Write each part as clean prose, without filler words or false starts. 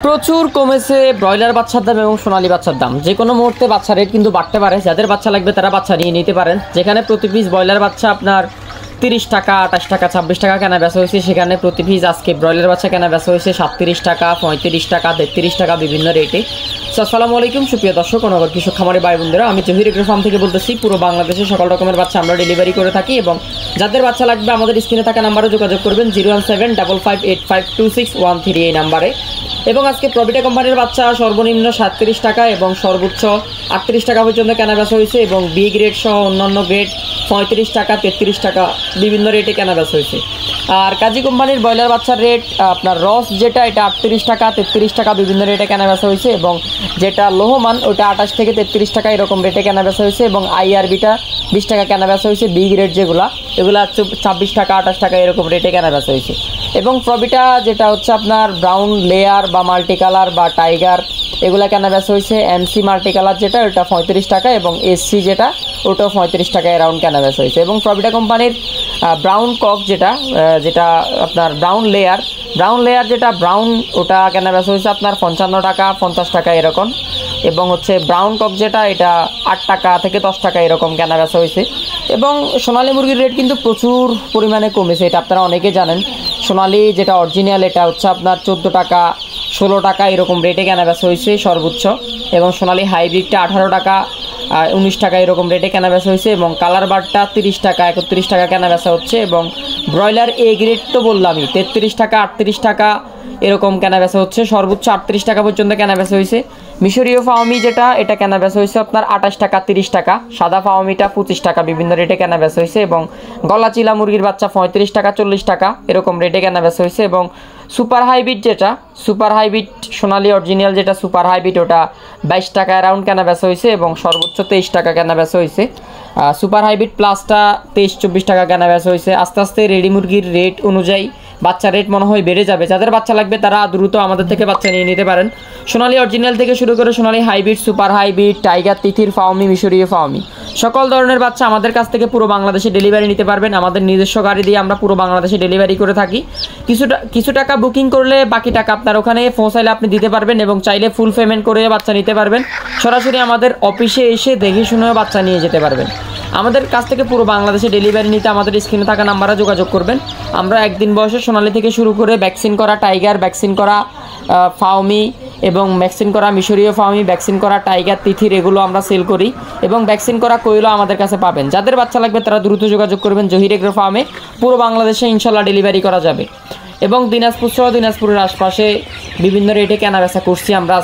প্রচুর কমেছে ব্রয়লার বাচ্চার দাম এবং সোনালী বাচ্চার দাম। যে কোনো মুহূর্তে বাচ্চা রেট কিন্তু বাড়তে পারে। যাদের বাচ্চা লাগবে তারা বাচ্চা নিয়ে নিতে পারেন। যেখানে প্রতি পিস ব্রয়লার বাচ্চা আপনার 30 টাকা, 28 টাকা, 26 টাকা কেনা বেচা হয়েছে, সেখানে প্রতি পিস আজকে ব্রয়লার বাচ্চা কেনা বেচা হয়েছে 37 টাকা, 35 টাকা, 33 টাকা বিভিন্ন রেটে। আসসালামু আলাইকুম সুপ্রিয় দর্শক ও নগর কৃষক খামারি ভাই বোনেরা, আমি জহির এগ্রো ফার্ম থেকে বলতেছি। পুরো বাংলাদেশে সকল রকমের বাচ্চা আমরা ডেলিভারি করে থাকি এবং যাদের বাচ্চা লাগবে আমাদের স্ক্রিনে থাকা নাম্বারে যোগাযোগ করবেন 01755852613 এই নাম্বারে। এবং আজকে প্রভিটা কোম্পানির বাচ্চা সর্বনিম্ন 37 টাকা এবং সর্বোচ্চ 38 টাকা পর্যন্ত কেনা বেচা হয়েছে এবং বি গ্রেড সহ অন্যান্য গ্রেড 35 টাকা, 33 টাকা বিভিন্ন রেটে কেনা বেচা হয়েছে। আর কাজী কোম্পানির ব্রয়লার বাচ্চার রেট আপনার রস যেটা, এটা 38 টাকা, 33 টাকা বিভিন্ন রেটে কেনা বেচা হয়েছে এবং যেটা লোহমান ওটা 28 থেকে 33 টাকা এরকম রেটে কেনা বেচা হয়েছে এবং আইআরবিটা 20 টাকা কেনা বেচা হয়েছে। বি গ্রেড যেগুলো এগুলো 26 টাকা, 28 টাকা এরকম রেটে কেনা বেচা হয়েছে। এবং প্রভিটা যেটা হচ্ছে আপনার ব্রাউন লেয়ার বা মাল্টি কালার বা টাইগার এগুলা কেনা বেচা হয়েছে। এমসি মাল্টি কালার যেটা ওটা 35 টাকা এবং এসসি যেটা ওটাও 35 টাকা অ্যারাউন্ড কেনা বেচা হয়েছে। এবং প্রভিটা কোম্পানির ব্রাউন কক যেটা আপনার ব্রাউন লেয়ার যেটা ব্রাউন ওটা কেনা বেচা হয়েছে আপনার 55 টাকা, 50 টাকা এরকম। এবং হচ্ছে ব্রাউন কক যেটা এটা 8 টাকা থেকে 10 টাকা এরকম কেনা বেচা হয়েছে। এবং সোনালী মুরগির রেট কিন্তু প্রচুর পরিমাণে কমেছে, এটা আপনারা অনেকে জানেন। সোনালী যেটা অরিজিনাল এটা হচ্ছে আপনার 14 টাকা, 16 টাকা এরকম রেটে কেনা বেচা হয়েছে সর্বোচ্চ। এবং সোনালী হাইব্রিডটা 18 টাকা, 19 টাকা এরকম রেটে কেনা বেচা হয়েছে। এবং কালার বারটা 30 টাকা, 31 টাকা কেনা বেচা হচ্ছে। এবং ব্রয়লার এ গ্রেড তো বললামই 33 টাকা, 38 টাকা এরকম কেনা বেচা হচ্ছে, সর্বোচ্চ 38 টাকা পর্যন্ত কেনা বেচা হয়েছে। মিশরীয় ফাওমি যেটা এটা কেনা বেচা হয়েছে আপনার 28 টাকা, 30 টাকা। সাদা ফাওমিটা 25 টাকা বিভিন্ন রেটে কেনা বেচা হয়েছে। এবং গলা চিলা মুরগির বাচ্চা 35 টাকা, 40 টাকা এরকম রেটে কেনা বেচা হয়েছে। এবং সুপার হাইব্রিড সোনালী অরিজিনাল যেটা সুপার হাইব্রিড ওটা 22 টাকা অ্যারাউন্ড কেনা বেচা হয়েছে এবং সর্বোচ্চ 23 টাকা কেনা বেচা হয়েছে। সুপার হাইব্রিড প্লাসটা 23-24 টাকা কেনা বেচা হয়েছে। আস্তে আস্তে রেডি মুরগির রেট অনুযায়ী বাচ্চা রেট মনে হয় বেড়ে যাবে। যাদের বাচ্চা লাগবে তারা দ্রুত আমাদের থেকে বাচ্চা নিয়ে নিতে পারেন। সোনালী অরিজিনাল থেকে শুরু করে সোনালী হাইব্রিড, সুপার হাইব্রিড, টাইগার, তিথির ফাওমি, মিশরীয় ফাওমি সকল ধরনের বাচ্চা আমাদের কাছ থেকে পুরো বাংলাদেশে ডেলিভারি নিতে পারবেন। আমাদের নিজস্ব গাড়ি দিয়ে আমরা পুরো বাংলাদেশে ডেলিভারি করে থাকি। কিছু টাকা বুকিং করলে বাকি টাকা আপনার ওখানে পৌঁছাইলে আপনি দিতে পারবেন এবং চাইলে ফুল পেমেন্ট করে বাচ্চা নিতে পারবেন। সরাসরি আমাদের অফিসে এসে দেখে শুনেও বাচ্চা নিয়ে যেতে পারবেন। আমাদের কাছ থেকে পুরো বাংলাদেশে ডেলিভারি নিতে আমাদের স্ক্রিনে থাকা নাম্বারে যোগাযোগ করবেন। আমরা একদিন বয়সে সোনালী থেকে শুরু করে ভ্যাকসিন করা টাইগার, ভ্যাকসিন করা ফাওমি এবং ভ্যাকসিন করা মিশরীয় ফাওমি, ভ্যাকসিন করা টাইগার, তিথির এগুলো আমরা সেল করি এবং ভ্যাকসিন করা কোয়েলও আমাদের কাছে পাবেন। যাদের বাচ্চা লাগবে তারা দ্রুত যোগাযোগ করবেন জহির এগ্রো ফার্মে। পুরো বাংলাদেশে ইনশাল্লাহ ডেলিভারি করা যাবে। এবং দিনাজপুর সহ দিনাজপুরের আশপাশে বিভিন্ন রেটে কেনা বেচা করছি আমরা।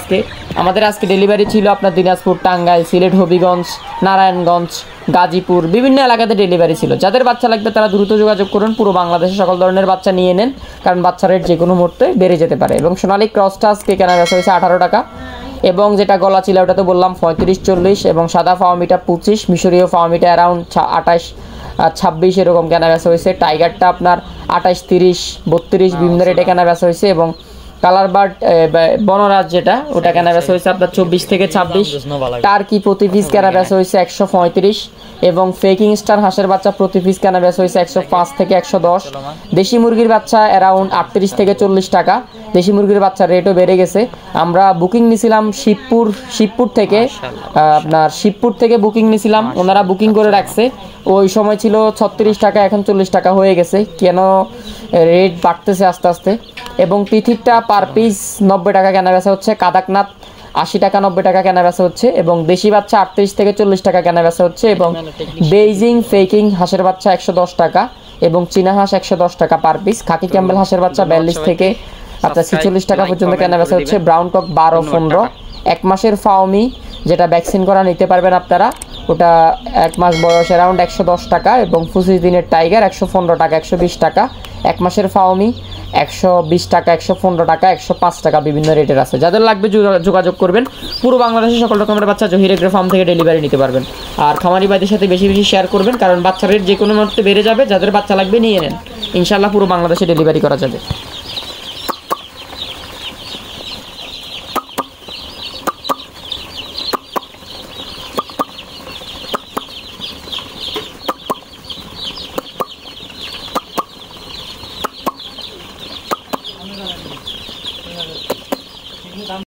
আমাদের আজকে ডেলিভারি ছিল আপনার দিনাজপুর, টাঙ্গাইল, সিলেট, হবিগঞ্জ, নারায়ণগঞ্জ, গাজীপুর বিভিন্ন এলাকাতে ডেলিভারি ছিল। যাদের বাচ্চা লাগবে তারা দ্রুত যোগাযোগ করুন। পুরো বাংলাদেশে সকল ধরনের বাচ্চা নিয়ে নেন, কারণ বাচ্চা রেট যে কোনো মুহূর্তে বেড়ে যেতে পারে। এবং সোনালী ক্রসটা আজকে কেনা বেচা হয়েছে 18 টাকা এবং যেটা গলা ছিল ওটা তো বললাম 35-40 এবং সাদা ফাওমিটা 25, মিশরীয় ফাওমিটা অ্যারাউন্ড 28-26 এরকম কেনা বেচা হয়েছে। টাইগারটা আপনার 28-30, 32 বিভিন্ন রেটে কেনা বেচা হয়েছে। এবং কালার বার্ড বনরাজ যেটা ওটা কেনা বেচা হয়েছে আপনার 24 থেকে 26। টার্কি প্রতি পিস কেনা বেচা হয়েছে 135 এবং ফেকিং স্টার হাঁসের বাচ্চা প্রতি পিস কেনা বেচা হয়েছে 105 থেকে 110। দেশি মুরগির বাচ্চা অ্যারাউন্ড 38 থেকে 40 টাকা। দেশি মুরগির বাচ্চার রেটও বেড়ে গেছে। আমরা বুকিং নিয়েছিলাম শিবপুর থেকে বুকিং নিয়েছিলাম, ওনারা বুকিং করে রাখছে। ওই সময় ছিল 36 টাকা, এখন 40 টাকা হয়ে গেছে। কেন রেট বাড়তেছে আস্তে আস্তে। এবং তিথিরটা পার পিস 90 টাকা কেনা বেচা হচ্ছে। কাদাকনাথ 80 টাকা, 90 টাকা কেনা বেচা হচ্ছে। এবং দেশি বাচ্চা 38 থেকে 40 টাকা কেনা বেচা হচ্ছে। এবং বেইজিং ফেকিং হাঁসের বাচ্চা 110 টাকা এবং চীনা হাঁস 110 টাকা পার পিস। খাকি ক্যাম্বেল হাঁসের বাচ্চা 42 থেকে আপনার 46 টাকা পর্যন্ত কেনা বেচা হচ্ছে। Brown cock 12-15। 1 মাসের ফাওমি যেটা ভ্যাকসিন করা নিতে পারবেন আপনারা, ওটা 1 মাস বয়স অ্যারাউন্ড 110 টাকা। এবং 25 দিনের টাইগার 115 টাকা, 120 টাকা। 1 মাসের ফাওমি 120 টাকা, 115 টাকা, 105 টাকা বিভিন্ন রেটের আছে। যাদের লাগবে যোগাযোগ করবেন। পুরো বাংলাদেশে সকল রকমের বাচ্চা জহির এগ্রো ফার্ম থেকে ডেলিভারি নিতে পারবেন। আর খামারি ভাইদের সাথে বেশি বেশি শেয়ার করবেন, কারণ বাচ্চা রেট যে কোনো মুহূর্তে বেড়ে যাবে। যাদের বাচ্চা লাগবে নিয়ে নেন, ইনশাল্লাহ পুরো বাংলাদেশে ডেলিভারি করা যাবে।